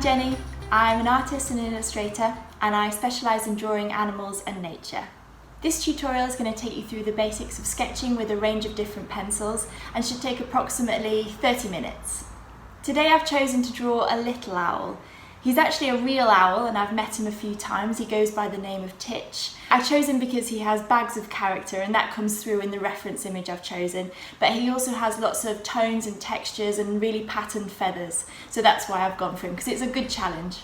Jenny. I'm an artist and illustrator, and I specialise in drawing animals and nature. This tutorial is going to take you through the basics of sketching with a range of different pencils and should take approximately 30 minutes. Today I've chosen to draw a little owl. He's actually a real owl and I've met him a few times. He goes by the name of Titch. I've chosen because he has bags of character and that comes through in the reference image I've chosen, but he also has lots of tones and textures and really patterned feathers, so that's why I've gone for him, because it's a good challenge.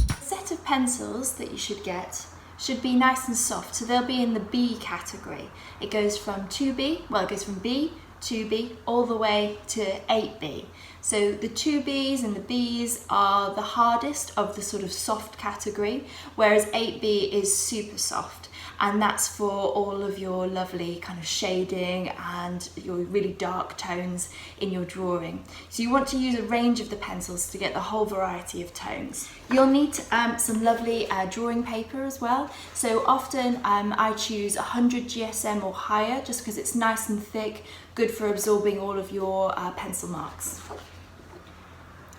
The set of pencils that you should get should be nice and soft, so they'll be in the B category. It goes from 2B, well it goes from B, 2B, all the way to 8B. So the 2Bs and the Bs are the hardest of the sort of soft category, whereas 8B is super soft, and that's for all of your lovely kind of shading and your really dark tones in your drawing. So you want to use a range of the pencils to get the whole variety of tones. You'll need some lovely drawing paper as well. So often I choose 100 GSM or higher just because it's nice and thick, good for absorbing all of your pencil marks.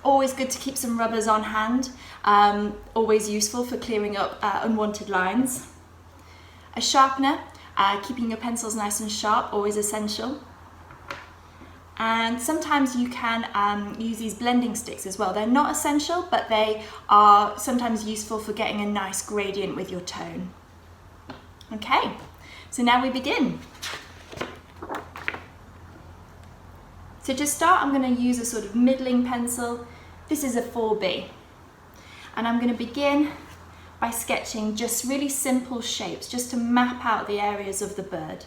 Always good to keep some rubbers on hand, always useful for clearing up unwanted lines. A sharpener, keeping your pencils nice and sharp, always essential. And sometimes you can use these blending sticks as well. They're not essential, but they are sometimes useful for getting a nice gradient with your tone. Okay, so now we begin. So to start, I'm going to use a sort of middling pencil. This is a 4B. And I'm going to begin by sketching just really simple shapes, just to map out the areas of the bird.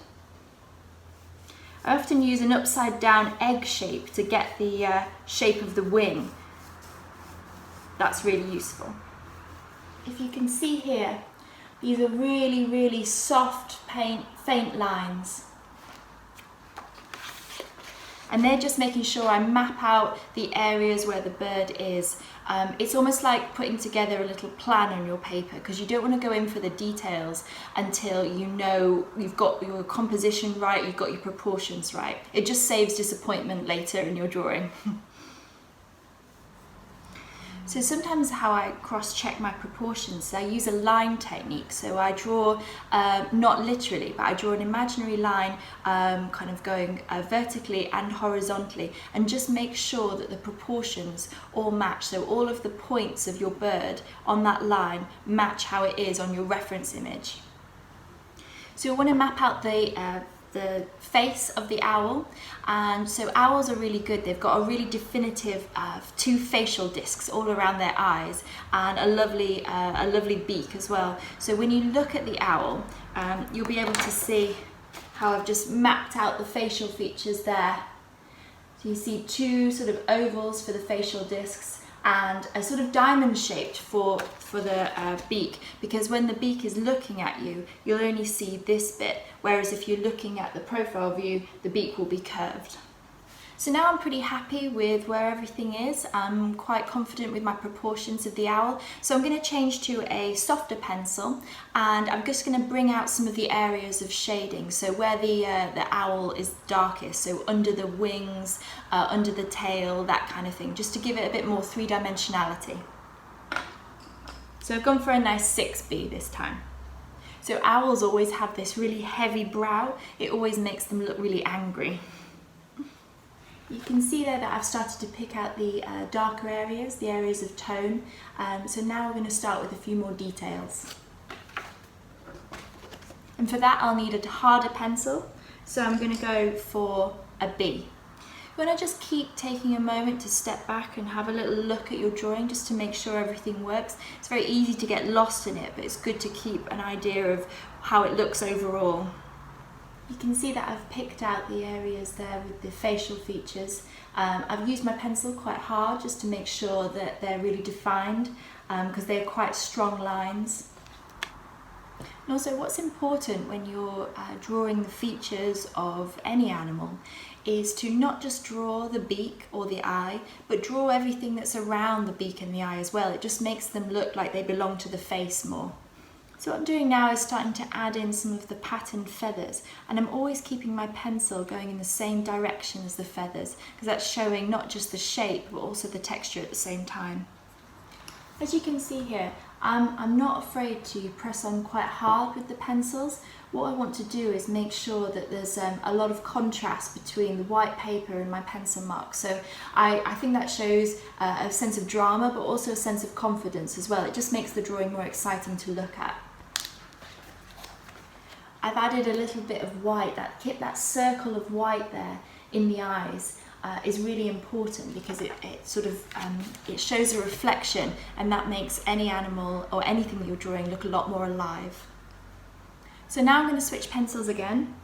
I often use an upside down egg shape to get the shape of the wing. That's really useful. If you can see here, these are really, really soft, faint lines. And they're just making sure I map out the areas where the bird is. It's almost like putting together a little plan on your paper, because you don't want to go in for the details until you know you've got your composition right, you've got your proportions right. It just saves disappointment later in your drawing. So sometimes how I cross-check my proportions, I use a line technique. So I draw, not literally, but I draw an imaginary line kind of going vertically and horizontally, and just make sure that the proportions all match. So all of the points of your bird on that line match how it is on your reference image. So you want to map out the face of the owl, and so owls are really good. They've got a really definitive two facial discs all around their eyes and a lovely beak as well. So when you look at the owl, you'll be able to see how I've just mapped out the facial features there. So you see two sort of ovals for the facial discs and a sort of diamond shaped for the beak, because when the beak is looking at you, you'll only see this bit, whereas if you're looking at the profile view, the beak will be curved. So now I'm pretty happy with where everything is. I'm quite confident with my proportions of the owl. So I'm going to change to a softer pencil, and I'm just going to bring out some of the areas of shading. So where the owl is darkest, so under the wings, under the tail, that kind of thing, just to give it a bit more three-dimensionality. So I've gone for a nice 6B this time. So owls always have this really heavy brow. It always makes them look really angry. You can see there that I've started to pick out the darker areas, the areas of tone. So now we're going to start with a few more details. And for that I'll need a harder pencil, so I'm going to go for a B. You want to just keep taking a moment to step back and have a little look at your drawing just to make sure everything works. It's very easy to get lost in it, but it's good to keep an idea of how it looks overall. You can see that I've picked out the areas there with the facial features. I've used my pencil quite hard just to make sure that they're really defined, because they're quite strong lines. And also what's important when you're drawing the features of any animal is to not just draw the beak or the eye, but draw everything that's around the beak and the eye as well. It just makes them look like they belong to the face more. So what I'm doing now is starting to add in some of the patterned feathers, and I'm always keeping my pencil going in the same direction as the feathers, because that's showing not just the shape but also the texture at the same time. As you can see here, I'm not afraid to press on quite hard with the pencils. What I want to do is make sure that there's a lot of contrast between the white paper and my pencil mark. So I think that shows a sense of drama, but also a sense of confidence as well. It just makes the drawing more exciting to look at. I've added a little bit of white. That circle of white there in the eyes is really important, because it sort of it shows a reflection, and that makes any animal or anything that you're drawing look a lot more alive. So now I'm going to switch pencils again.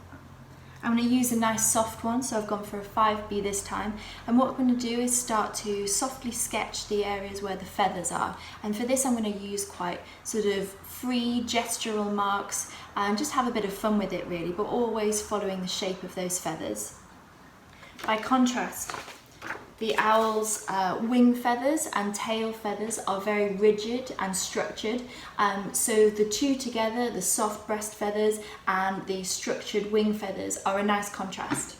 I'm going to use a nice soft one, so I've gone for a 5B this time, and what I'm going to do is start to softly sketch the areas where the feathers are, and for this I'm going to use quite sort of free gestural marks and just have a bit of fun with it really, but always following the shape of those feathers. By contrast, the owl's wing feathers and tail feathers are very rigid and structured, so the two together, the soft breast feathers and the structured wing feathers, are a nice contrast.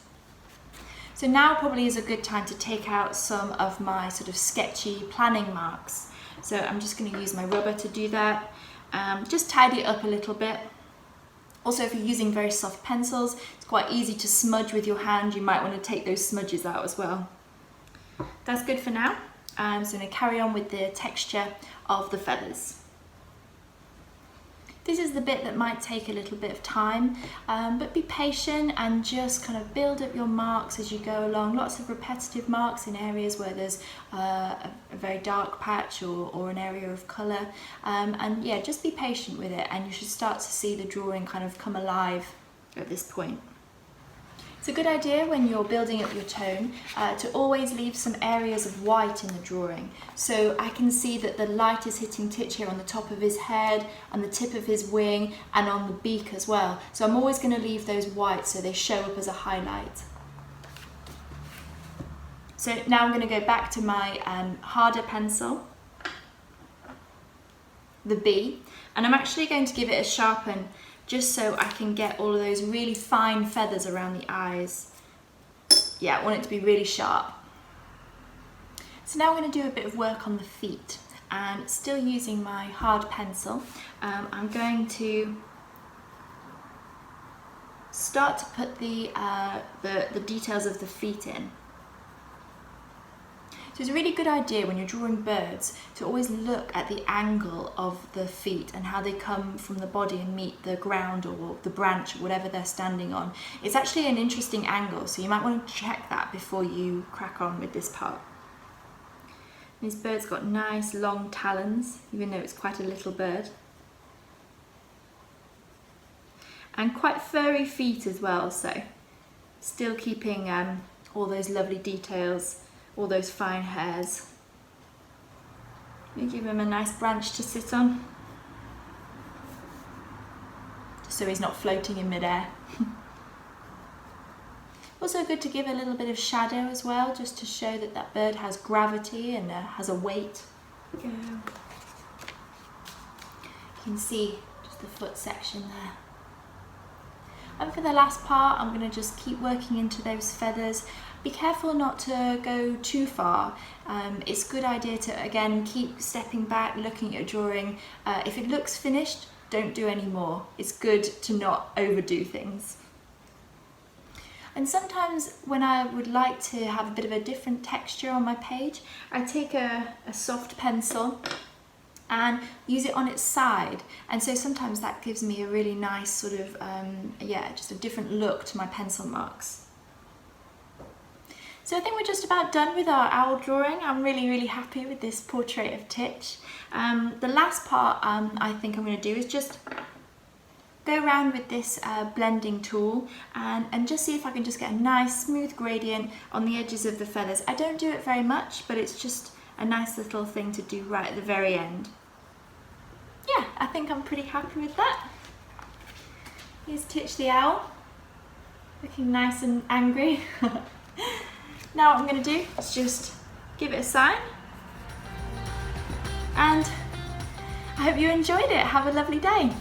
So now probably is a good time to take out some of my sort of sketchy planning marks. So I'm just going to use my rubber to do that, just tidy it up a little bit. Also, if you're using very soft pencils, it's quite easy to smudge with your hand. You might want to take those smudges out as well. That's good for now. So I'm going to carry on with the texture of the feathers. This is the bit that might take a little bit of time, but be patient and just kind of build up your marks as you go along. Lots of repetitive marks in areas where there's a very dark patch or an area of colour. And yeah, just be patient with it, and you should start to see the drawing kind of come alive at this point. It's a good idea when you're building up your tone to always leave some areas of white in the drawing. So I can see that the light is hitting Titch here on the top of his head, on the tip of his wing, and on the beak as well. So I'm always going to leave those whites so they show up as a highlight. So now I'm going to go back to my harder pencil, the B, and I'm actually going to give it a sharpen, just so I can get all of those really fine feathers around the eyes. Yeah, I want it to be really sharp. So now I'm going to do a bit of work on the feet, and still using my hard pencil, I'm going to start to put the details of the feet in. So it's a really good idea when you're drawing birds to always look at the angle of the feet and how they come from the body and meet the ground or the branch or whatever they're standing on. It's actually an interesting angle, so you might want to check that before you crack on with this part. This bird's got nice long talons, even though it's quite a little bird. And quite furry feet as well, so still keeping all those lovely details, all those fine hairs. You give him a nice branch to sit on, just so he's not floating in midair. Also good to give a little bit of shadow as well, just to show that that bird has gravity and has a weight. You can see just the foot section there. And for the last part, I'm going to just keep working into those feathers. Be careful not to go too far. It's a good idea to, again, keep stepping back, looking at your drawing. If it looks finished, don't do any more. It's good to not overdo things. And sometimes when I would like to have a bit of a different texture on my page, I take a soft pencil and use it on its side, and so sometimes that gives me a really nice sort of yeah, just a different look to my pencil marks. So I think we're just about done with our owl drawing. I'm really happy with this portrait of Titch. The last part I think I'm going to do is just go around with this blending tool and just see if I can just get a nice smooth gradient on the edges of the feathers. I don't do it very much, but it's just a nice little thing to do right at the very end. Yeah, I think I'm pretty happy with that. Here's Titch the owl, looking nice and angry. Now what I'm going to do is just give it a sign, and I hope you enjoyed it. Have a lovely day.